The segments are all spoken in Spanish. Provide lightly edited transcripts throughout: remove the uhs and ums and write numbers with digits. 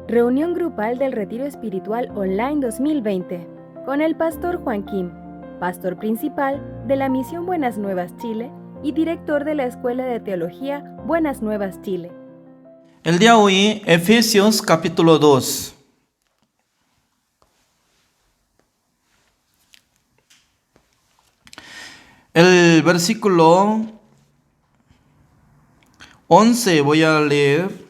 Reunión grupal del Retiro Espiritual Online 2020 con el pastor Juan Kim, pastor principal de la Misión Buenas Nuevas Chile y director de la Escuela de Teología Buenas Nuevas Chile. El día de hoy, Efesios capítulo 2. El versículo 11 voy a leer.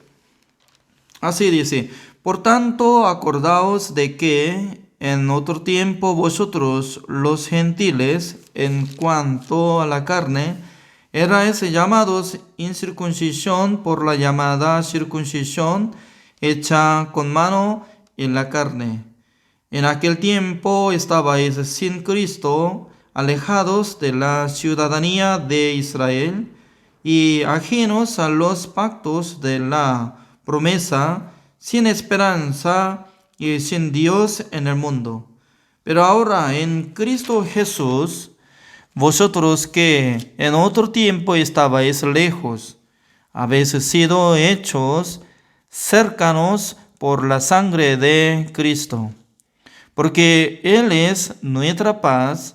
Así dice: Por tanto, acordaos de que en otro tiempo vosotros, los gentiles, en cuanto a la carne, erais llamados incircuncisión por la llamada circuncisión hecha con mano en la carne. En aquel tiempo estabais sin Cristo, alejados de la ciudadanía de Israel y ajenos a los pactos de la promesa, sin esperanza y sin Dios en el mundo. Pero ahora en Cristo Jesús, vosotros que en otro tiempo estabais lejos, habéis sido hechos cercanos por la sangre de Cristo. Porque Él es nuestra paz,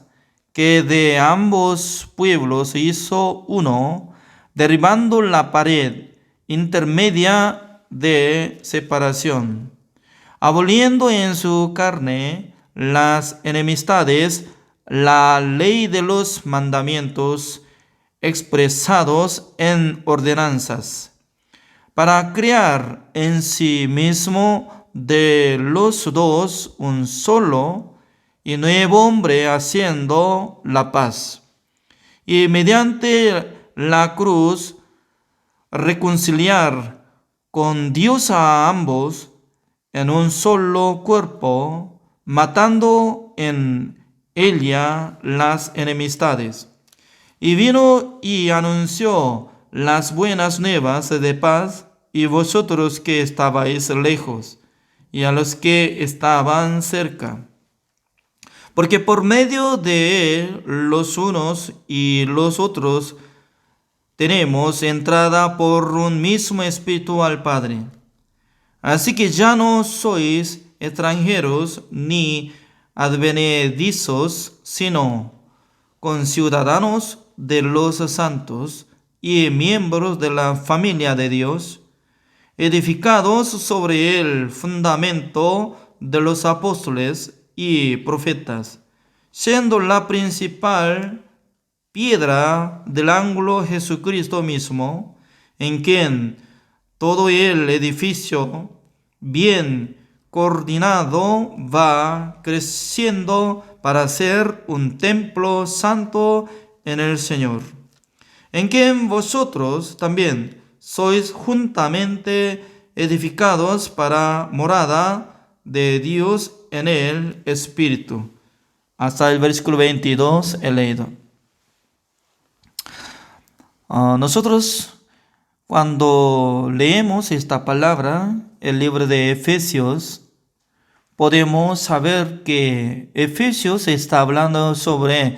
que de ambos pueblos hizo uno, derribando la pared intermedia de separación, aboliendo en su carne las enemistades, la ley de los mandamientos expresados en ordenanzas, para crear en sí mismo de los dos un solo y nuevo hombre, haciendo la paz, y mediante la cruz reconciliar con Dios a ambos en un solo cuerpo, matando en ella las enemistades. Y vino y anunció las buenas nuevas de paz, y vosotros que estabais lejos, y a los que estaban cerca. Porque por medio de él, los unos y los otros, tenemos entrada por un mismo Espíritu al Padre. Así que ya no sois extranjeros ni advenedizos, sino conciudadanos de los santos y miembros de la familia de Dios, edificados sobre el fundamento de los apóstoles y profetas, siendo la principal piedra del ángulo Jesucristo mismo, en quien todo el edificio bien coordinado va creciendo para ser un templo santo en el Señor, en quien vosotros también sois juntamente edificados para morada de Dios en el Espíritu. Hasta el versículo 22 he leído. Nosotros cuando leemos esta palabra, el libro de Efesios, podemos saber que Efesios está hablando sobre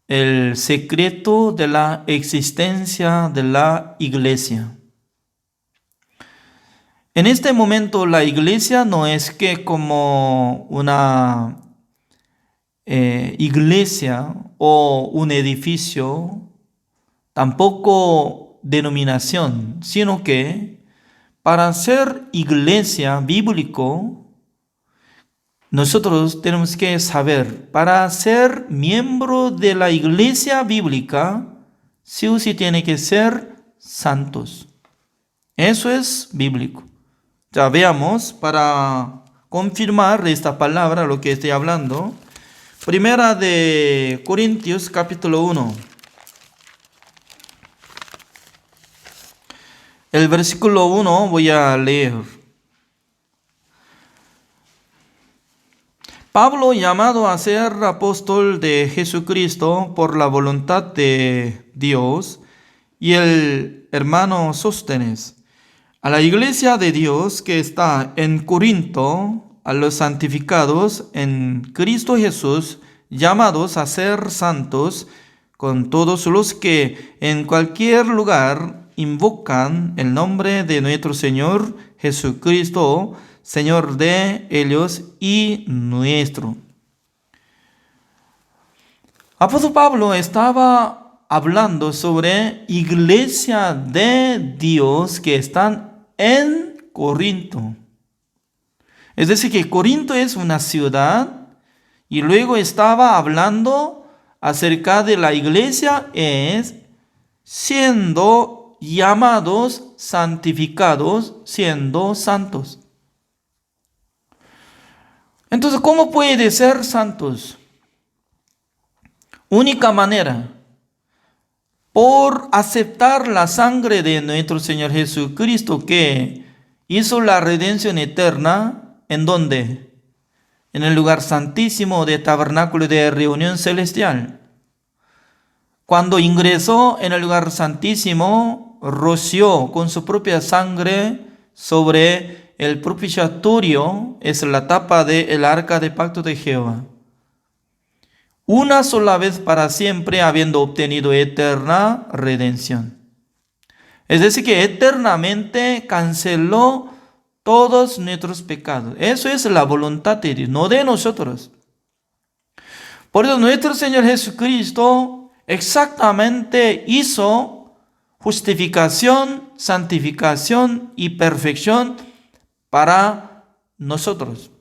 el secreto de la existencia de la iglesia. En este momento la iglesia no es que como una iglesia o un edificio, tampoco denominación, sino que para ser iglesia bíblico, nosotros tenemos que saber, para ser miembro de la iglesia bíblica, sí o sí tiene que ser santos. Eso es bíblico. Ya veamos, para confirmar esta palabra, lo que estoy hablando, Primera de Corintios capítulo 1. El versículo 1 voy a leer. Pablo, llamado a ser apóstol de Jesucristo por la voluntad de Dios, y el hermano Sóstenes, a la iglesia de Dios que está en Corinto, a los santificados en Cristo Jesús, llamados a ser santos, con todos los que en cualquier lugar invocan el nombre de nuestro Señor Jesucristo, Señor de ellos y nuestro. Apóstol Pablo estaba hablando sobre iglesia de Dios que están en Corinto. Es decir, que Corinto es una ciudad y luego estaba hablando acerca de la iglesia es siendo llamados, santificados, siendo santos. Entonces, ¿cómo puede ser santos? Única manera, por aceptar la sangre de nuestro Señor Jesucristo que hizo la redención eterna. ¿En dónde? En el lugar santísimo de tabernáculo de reunión celestial. Cuando ingresó en el lugar santísimo, roció con su propia sangre sobre el propiciatorio, es la tapa del arca de pacto de Jehová. Una sola vez para siempre, habiendo obtenido eterna redención. Es decir, que eternamente canceló todos nuestros pecados. Eso es la voluntad de Dios, no de nosotros. Por eso nuestro Señor Jesucristo exactamente hizo justificación, santificación y perfección para nosotros.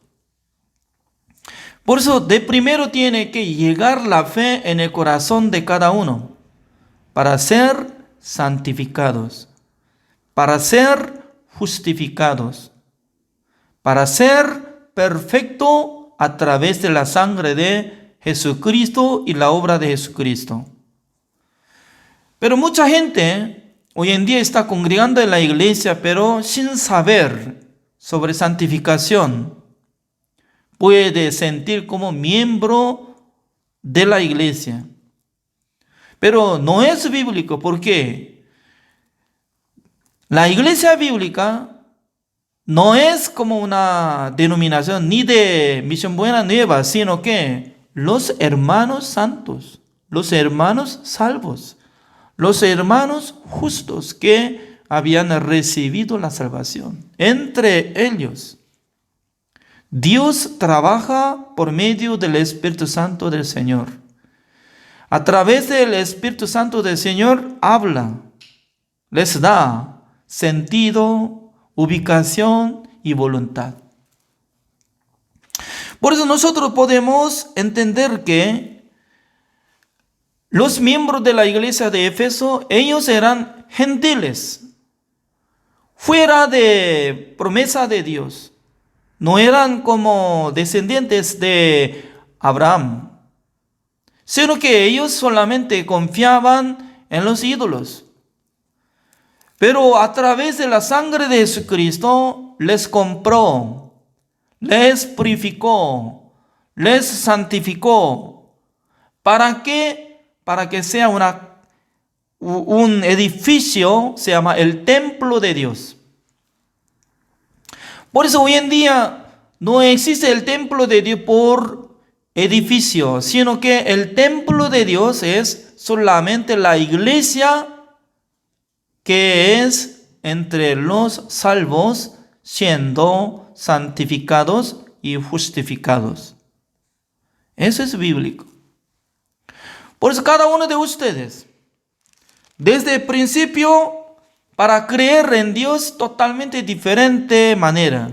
Por eso de primero tiene que llegar la fe en el corazón de cada uno para ser santificados, para ser justificados, para ser perfecto a través de la sangre de Jesucristo y la obra de Jesucristo. Pero mucha gente hoy en día está congregando en la iglesia, pero sin saber sobre santificación. Puede sentir como miembro de la iglesia. Pero no es bíblico, porque la iglesia bíblica no es como una denominación ni de Misión Buena Nueva, sino que los hermanos santos, los hermanos salvos, los hermanos justos que habían recibido la salvación. Entre ellos, Dios trabaja por medio del Espíritu Santo del Señor. A través del Espíritu Santo del Señor habla, les da sentido, ubicación y voluntad. Por eso nosotros podemos entender que los miembros de la iglesia de Éfeso, ellos eran gentiles, fuera de promesa de Dios. No eran como descendientes de Abraham, sino que ellos solamente confiaban en los ídolos. Pero a través de la sangre de Jesucristo les compró, les purificó, les santificó. ¿Para qué? Para que sea un edificio, se llama el templo de Dios. Por eso hoy en día no existe el templo de Dios por edificio, sino que el templo de Dios es solamente la iglesia que es entre los salvos, siendo santificados y justificados. Eso es bíblico. Por eso cada uno de ustedes, desde el principio, para creer en Dios, totalmente diferente manera,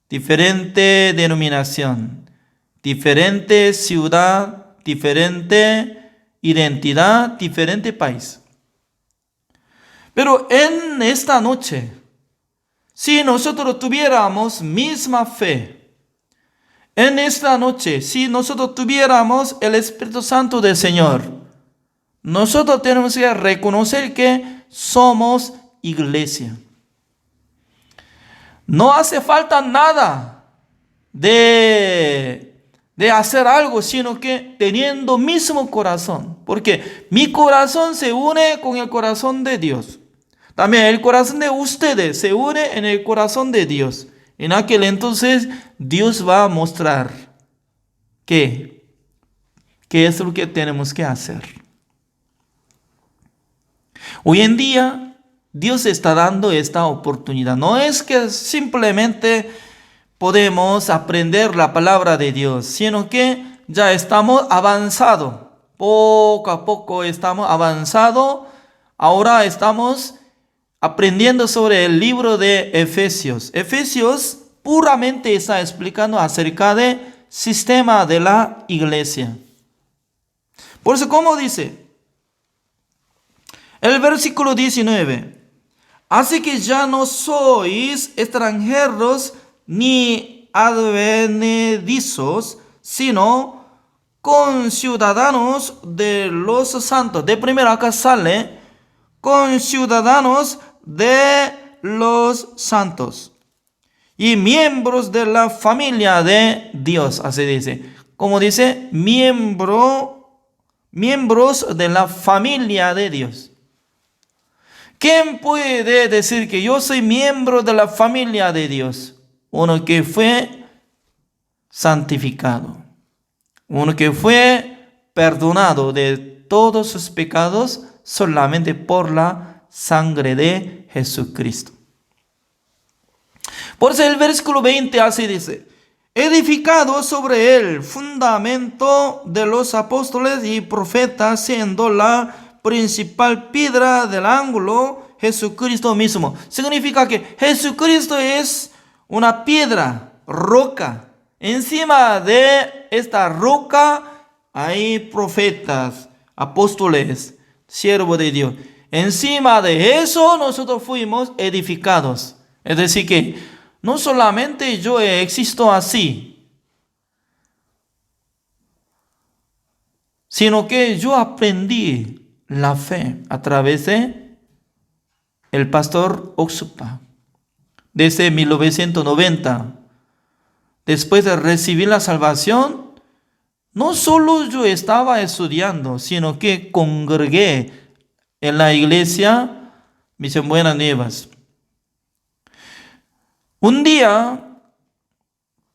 diferente denominación, diferente ciudad, diferente identidad, diferente país. Pero en esta noche, si nosotros tuviéramos misma fe, en esta noche, si nosotros tuviéramos el Espíritu Santo del Señor, nosotros tenemos que reconocer que somos iglesia. No hace falta nada de hacer algo, sino que teniendo mismo corazón. Porque mi corazón se une con el corazón de Dios. También el corazón de ustedes se une en el corazón de Dios. En aquel entonces Dios va a mostrar qué es lo que tenemos que hacer. Hoy en día Dios está dando esta oportunidad. No es que simplemente podemos aprender la palabra de Dios, sino que ya estamos avanzado. Poco a poco estamos avanzado. Ahora estamos aprendiendo sobre el libro de Efesios. Efesios puramente está explicando acerca del sistema de la iglesia. Por eso, ¿cómo dice? El versículo 19. Así que ya no sois extranjeros ni advenedizos, sino conciudadanos de los santos. De primero acá sale conciudadanos de los santos y miembros de la familia de Dios. Así dice. Como dice, miembros de la familia de Dios. ¿Quién puede decir que yo soy miembro de la familia de Dios? Uno que fue santificado. Uno que fue perdonado de todos sus pecados solamente por la sangre de Jesucristo. Por eso el versículo 20 así dice: edificado sobre el fundamento de los apóstoles y profetas, siendo la principal piedra del ángulo Jesucristo mismo. Significa que Jesucristo es una piedra, roca. Encima de esta roca hay profetas, apóstoles, siervos de Dios. Encima de eso nosotros fuimos edificados. Es decir que no solamente yo existo así, sino que yo aprendí la fe a través de el pastor Oxupa. Desde 1990, después de recibir la salvación, no solo yo estaba estudiando, sino que congregué en la iglesia Misión Buenas Nuevas. Un día,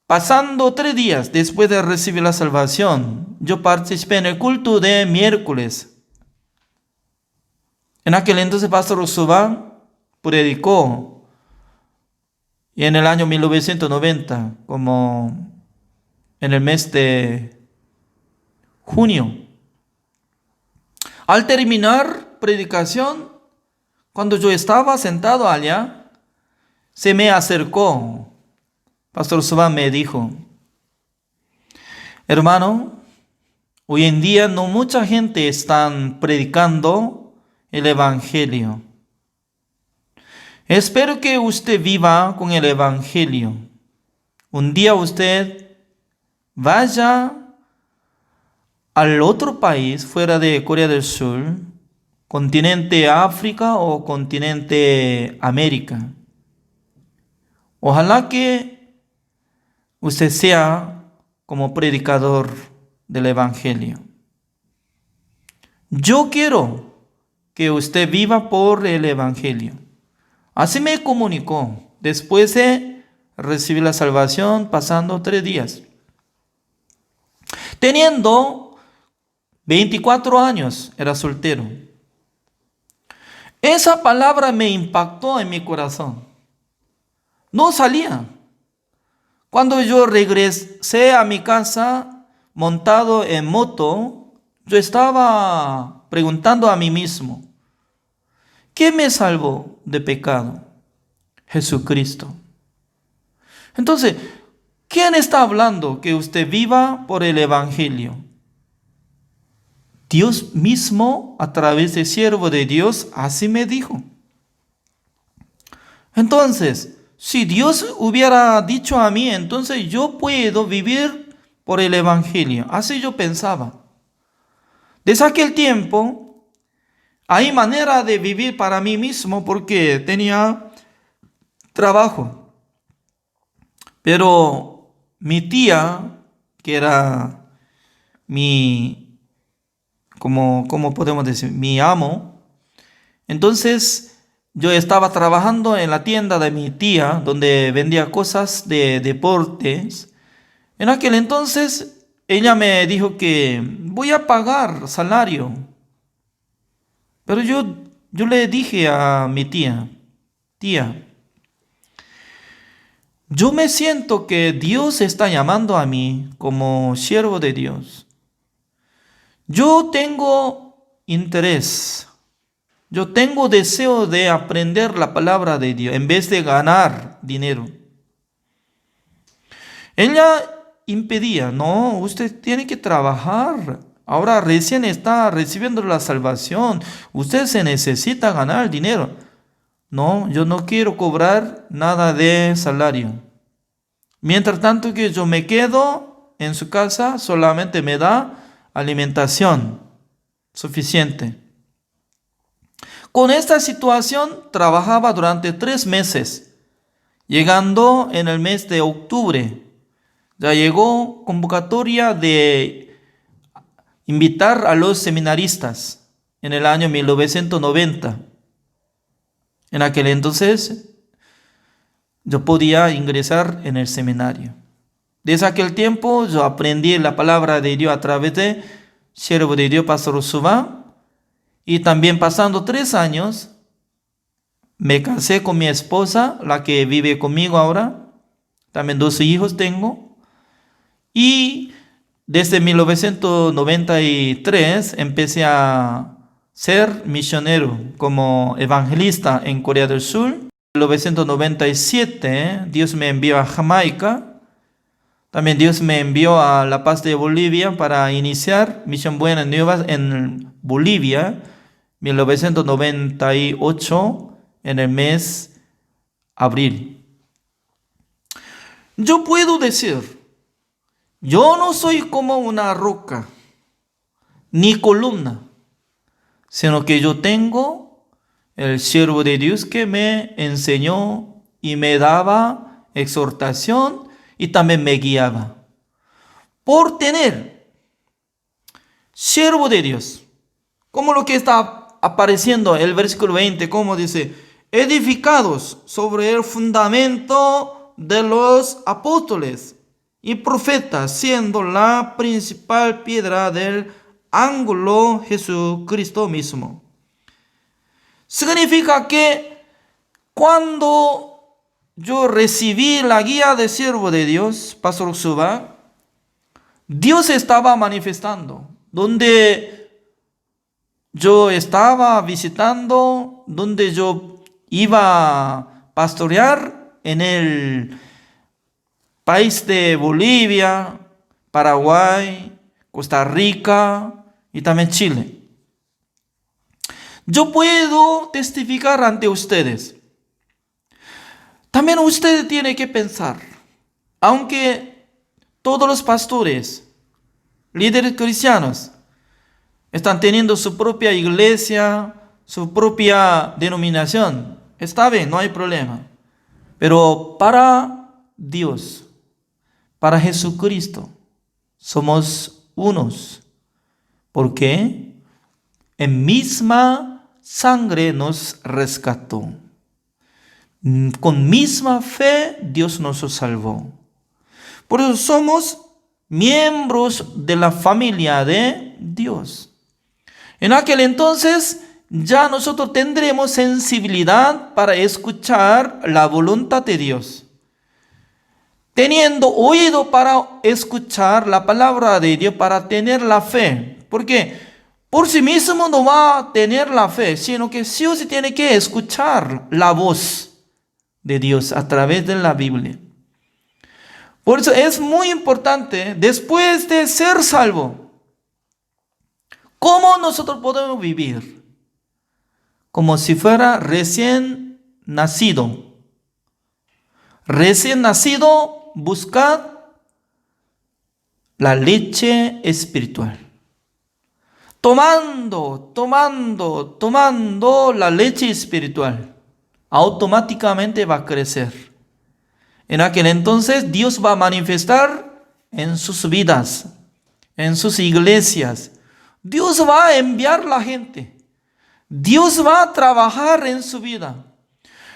pasando 3 días después de recibir la salvación, yo participé en el culto de miércoles. En aquel entonces, Pastor Oxupa predicó, y en el año 1990, como en el mes de junio. Al terminar predicación, cuando yo estaba sentado allá, se me acercó. Pastor Oxupa me dijo: hermano, hoy en día no mucha gente está predicando el Evangelio. Espero que usted viva con el Evangelio. Un día usted vaya al otro país fuera de Corea del Sur, continente África o continente América. Ojalá que usted sea como predicador del Evangelio. Yo quiero que usted viva por el Evangelio. Así me comunicó después de recibir la salvación, pasando 3 días. Teniendo 24 años, era soltero. Esa palabra me impactó en mi corazón. No salía. Cuando yo regresé a mi casa montado en moto, yo estaba preguntando a mí mismo: ¿qué me salvó de pecado? Jesucristo. Entonces, ¿quién está hablando que usted viva por el Evangelio? Dios mismo, a través de siervo de Dios, así me dijo. Entonces, si Dios hubiera dicho a mí, entonces yo puedo vivir por el Evangelio. Así yo pensaba. Desde aquel tiempo, hay manera de vivir para mí mismo porque tenía trabajo. Pero mi tía, que era ¿cómo podemos decir? Mi amo. Entonces yo estaba trabajando en la tienda de mi tía, donde vendía cosas de deportes. En aquel entonces ella me dijo que voy a pagar salario. Pero yo yo le dije a mi tía, yo me siento que Dios está llamando a mí como siervo de Dios. Yo tengo interés, yo tengo deseo de aprender la palabra de Dios en vez de ganar dinero. Ella impedía, no, usted tiene que trabajar. Ahora recién está recibiendo la salvación. Usted se necesita ganar dinero. No, yo no quiero cobrar nada de salario. Mientras tanto que yo me quedo en su casa, solamente me da alimentación suficiente. Con esta situación trabajaba durante 3 meses. Llegando en el mes de octubre, ya llegó convocatoria de invitar a los seminaristas en el año 1990. En aquel entonces yo podía ingresar en el seminario. Desde aquel tiempo yo aprendí la palabra de Dios a través de siervo de Dios, Pastor Usuba. Y también pasando 3 años, me casé con mi esposa, la que vive conmigo ahora. También 2 hijos tengo. Y desde 1993 empecé a ser misionero como evangelista en Corea del Sur. En 1997 Dios me envió a Jamaica. También Dios me envió a La Paz de Bolivia para iniciar Misión Buenas Nuevas en Bolivia. 1998 en el mes abril. Yo puedo decir, yo no soy como una roca ni columna, sino que yo tengo el siervo de Dios que me enseñó y me daba exhortación y también me guiaba. Por tener siervo de Dios, como lo que está apareciendo el versículo 20, como dice, edificados sobre el fundamento de los apóstoles y profetas, siendo la principal piedra del ángulo Jesucristo mismo. Significa que cuando yo recibí la guía de siervo de Dios, Pastor Usuba, Dios estaba manifestando, donde yo estaba visitando, donde yo iba a pastorear en el país de Bolivia, Paraguay, Costa Rica y también Chile. Yo puedo testificar ante ustedes. También ustedes tienen que pensar, aunque todos los pastores, líderes cristianos, están teniendo su propia iglesia, su propia denominación. Está bien, no hay problema. Pero para Dios, para Jesucristo, somos unos. ¿Por qué? En misma sangre nos rescató. Con misma fe Dios nos salvó. Por eso somos miembros de la familia de Dios. En aquel entonces ya nosotros tendremos sensibilidad para escuchar la voluntad de Dios. Teniendo oído para escuchar la palabra de Dios, para tener la fe. Porque por sí mismo no va a tener la fe, sino que sí o sí tiene que escuchar la voz de Dios a través de la Biblia. Por eso es muy importante, después de ser salvo, ¿cómo nosotros podemos vivir? Como si fuera recién nacido. Recién nacido, buscad la leche espiritual. Tomando la leche espiritual, automáticamente va a crecer. En aquel entonces Dios va a manifestar en sus vidas, en sus iglesias. Dios va a enviar la gente. Dios va a trabajar en su vida.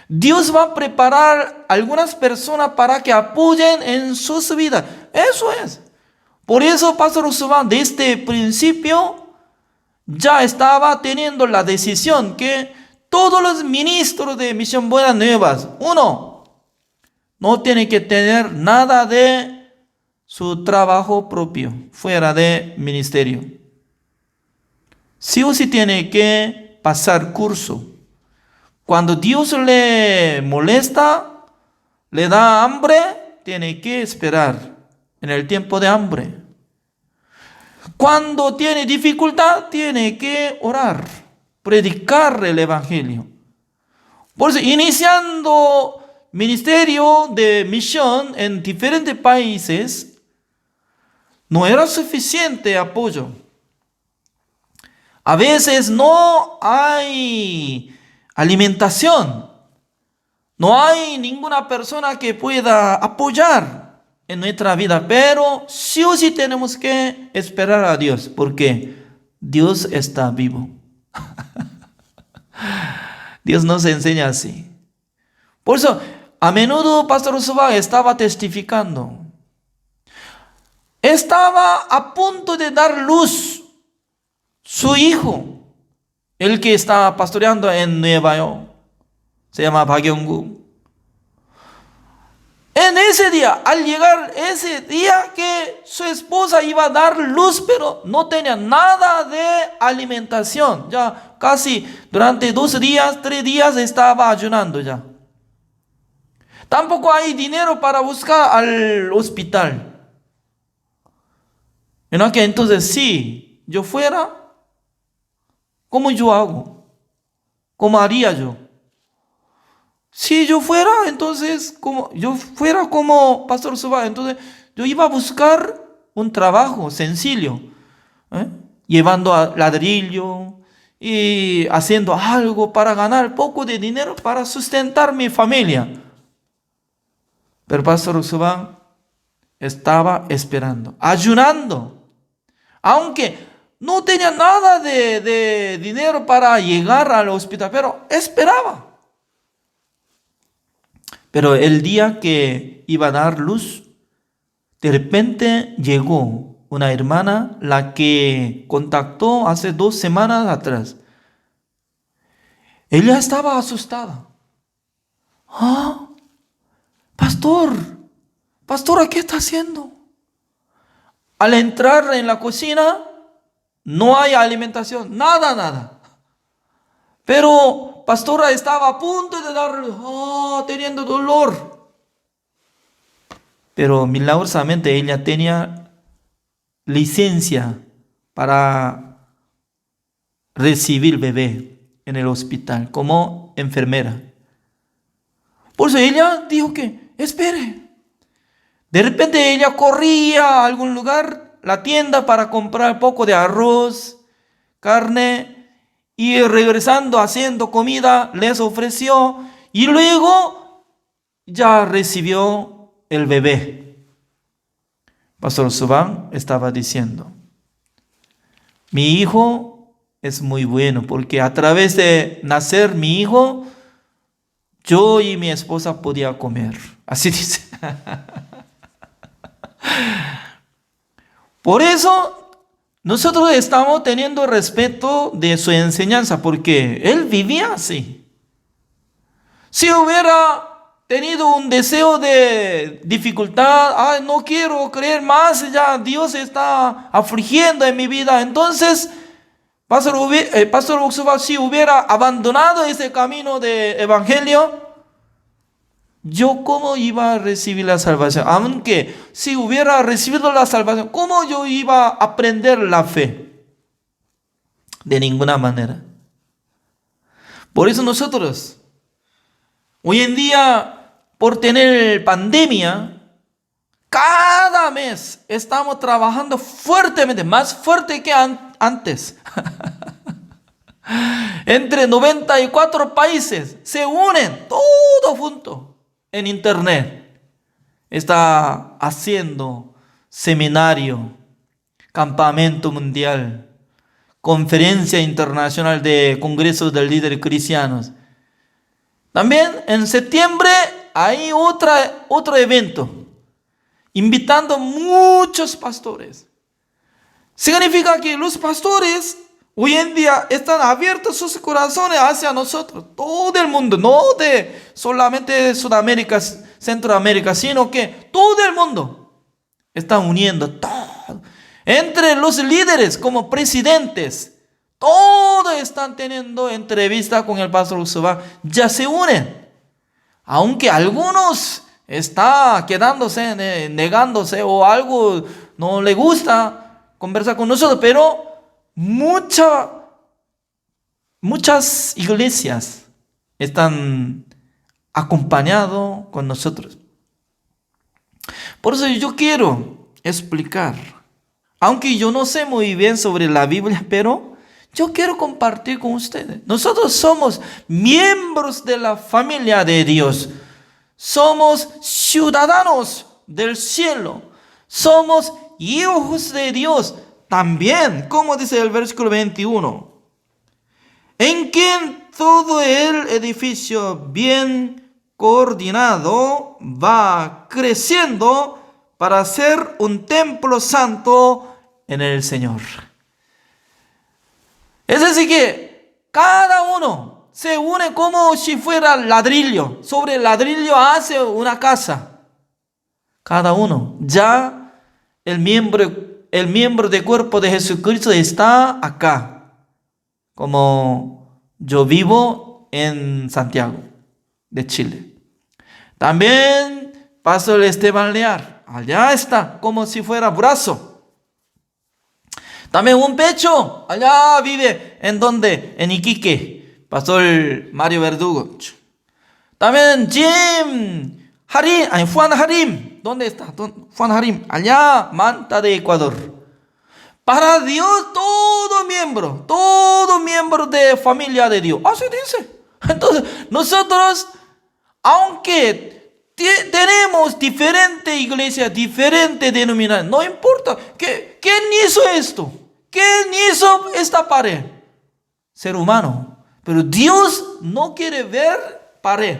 Dios va a preparar algunas personas para que apoyen en sus vidas. Eso es. Por eso Pastor Usuba desde el principio ya estaba teniendo la decisión que todos los ministros de Misión Buenas Nuevas, uno, no tiene que tener nada de su trabajo propio fuera de ministerio. Sí o sí tiene que pasar curso. Cuando Dios le molesta, le da hambre, tiene que esperar en el tiempo de hambre. Cuando tiene dificultad, tiene que orar, predicar el evangelio. Por eso, iniciando ministerio de misión en diferentes países, no era suficiente apoyo. A veces no hay alimentación. No hay ninguna persona que pueda apoyar en nuestra vida, pero sí o sí tenemos que esperar a Dios, porque Dios está vivo. Dios nos enseña así. Por eso, a menudo Pastor Usuba estaba testificando. Estaba a punto de dar luz su hijo, el que estaba pastoreando en Nueva York. Se llama Bagyonggu. En ese día, al llegar ese día que su esposa iba a dar luz, pero no tenía nada de alimentación. Ya casi durante 2 días, 3 días estaba ayunando ya. Tampoco hay dinero para buscar al hospital. En aquel entonces, si yo fuera, ¿cómo yo hago? ¿Cómo haría yo? Si yo fuera, entonces, como Pastor Usuba, entonces yo iba a buscar un trabajo sencillo, llevando ladrillo y haciendo algo para ganar poco de dinero para sustentar mi familia. Pero Pastor Usuba estaba esperando, ayunando, aunque no tenía nada de dinero para llegar al hospital, pero esperaba. Pero el día que iba a dar luz, de repente llegó una hermana, la que contactó hace 2 semanas atrás. Ella estaba asustada. ¡Ah! Pastora, ¿qué está haciendo? Al entrar en la cocina, no hay alimentación, nada. Pero pastora estaba a punto de dar, teniendo dolor. Pero milagrosamente ella tenía licencia para recibir bebé en el hospital como enfermera. Por eso ella dijo que espere. De repente ella corría a algún lugar, la tienda, para comprar poco de arroz, carne. Y regresando, haciendo comida, les ofreció. Y luego ya recibió el bebé. Pastor Usuba estaba diciendo: mi hijo es muy bueno, porque a través de nacer mi hijo, yo y mi esposa podía comer. Así dice. Por eso nosotros estamos teniendo respeto de su enseñanza, porque él vivía así. Si hubiera tenido un deseo de dificultad, no quiero creer más, ya Dios está afligiendo en mi vida, entonces Pastor Usuba, si hubiera abandonado ese camino de evangelio, ¿yo cómo iba a recibir la salvación? Aunque si hubiera recibido la salvación, ¿cómo yo iba a aprender la fe? De ninguna manera. Por eso nosotros, hoy en día, por tener pandemia, cada mes estamos trabajando fuertemente, más fuerte que antes. Entre 94 países se unen todos juntos. En internet está haciendo seminario, campamento mundial, conferencia internacional de congresos de líderes cristianos. También en septiembre hay otro evento, invitando muchos pastores. Significa que los pastores hoy en día están abiertos sus corazones hacia nosotros. Todo el mundo, no de solamente Sudamérica, Centroamérica, sino que todo el mundo está uniendo todo. Entre los líderes como presidentes, todos están teniendo entrevista con el pastor Usuba. Ya se unen. Aunque algunos están quedándose, negándose o algo no le gusta conversar con nosotros, pero muchas iglesias están acompañados con nosotros. Por eso yo quiero explicar, aunque yo no sé muy bien sobre la Biblia, pero yo quiero compartir con ustedes. Nosotros somos miembros de la familia de Dios. Somos ciudadanos del cielo. Somos hijos de Dios. También, como dice el versículo 21, en quien todo el edificio bien coordinado va creciendo para ser un templo santo en el Señor. Es decir que cada uno se une como si fuera ladrillo. Sobre el ladrillo hace una casa. Cada uno. Ya el miembro del cuerpo de Jesucristo está acá. Como yo vivo en Santiago de Chile. También Pastor Esteban Lear. Allá está, como si fuera brazo. También un pecho. Allá vive. ¿En dónde? En Iquique. Pastor Mario Verdugo. También Jim Harim. Juan Harim. ¿Dónde está? Juan Harim. Allá, Manta de Ecuador. Para Dios, todo miembro de familia de Dios. Así dice. Entonces, nosotros, aunque tenemos diferentes iglesias, diferentes denominaciones, no importa. ¿Quién hizo esto? ¿Quién hizo esta pared? Ser humano. Pero Dios no quiere ver pared.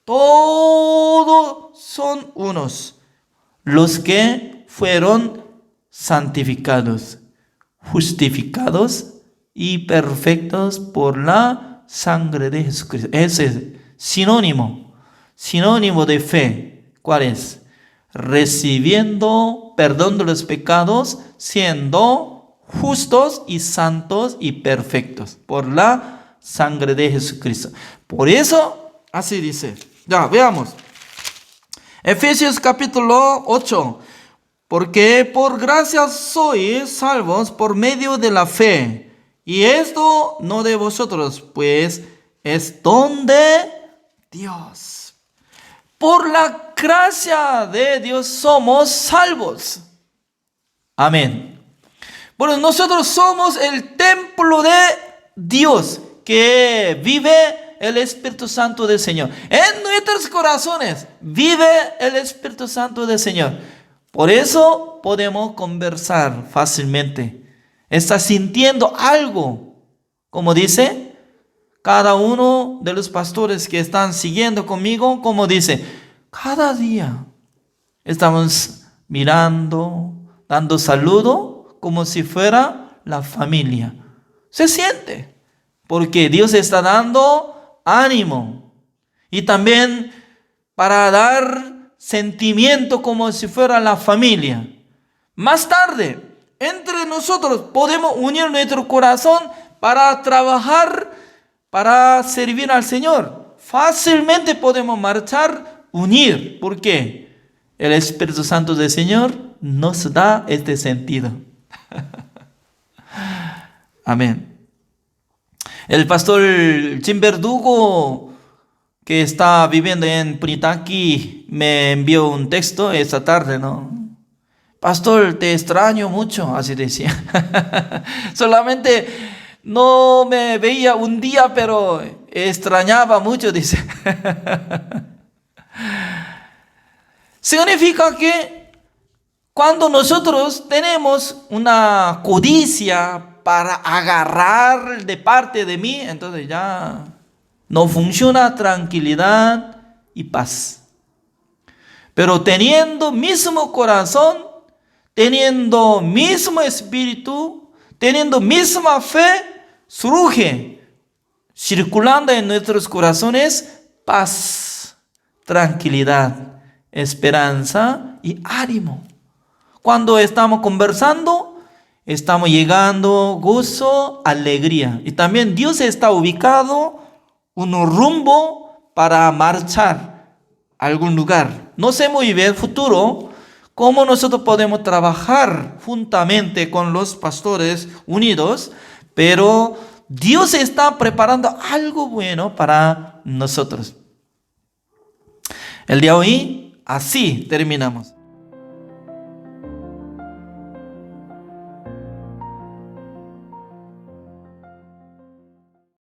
Todos son unos. Los que fueron santificados, justificados y perfectos por la sangre de Jesucristo. Ese es sinónimo de fe. ¿Cuál es? Recibiendo perdón de los pecados, siendo justos y santos y perfectos por la sangre de Jesucristo. Por eso, así dice. Ya, veamos. Efesios capítulo 8. Porque por gracia sois salvos por medio de la fe. Y esto no de vosotros, pues es don de Dios. Por la gracia de Dios somos salvos. Amén. Bueno, nosotros somos el templo de Dios, que vive el Espíritu Santo del Señor. En nuestros corazones vive el Espíritu Santo del Señor. Por eso podemos conversar fácilmente. Está sintiendo algo, como dice cada uno de los pastores que están siguiendo conmigo, como dice, cada día estamos mirando, dando saludo, como si fuera la familia. Se siente, porque Dios está dando ánimo. Y también para dar sentimiento como si fuera la familia. Más tarde, entre nosotros podemos unir nuestro corazón para trabajar, para servir al Señor. Fácilmente podemos marchar, unir. ¿Por qué? El Espíritu Santo del Señor nos da este sentido. Amén. El pastor Jim Verdugo, que está viviendo en Punitaqui, me envió un texto esta tarde, ¿no? Pastor, te extraño mucho, así decía. Solamente no me veía un día, pero extrañaba mucho, dice. Significa que cuando nosotros tenemos una codicia para agarrar de parte de mí, entonces ya no funciona tranquilidad y paz. Pero teniendo mismo corazón, teniendo mismo espíritu, teniendo misma fe, surge, circulando en nuestros corazones, paz, tranquilidad, esperanza y ánimo. Cuando estamos conversando, estamos llegando gozo, alegría. Y también Dios está ubicado un rumbo para marchar a algún lugar. No sé muy bien el futuro, cómo nosotros podemos trabajar juntamente con los pastores unidos, pero Dios está preparando algo bueno para nosotros. El día de hoy, así terminamos.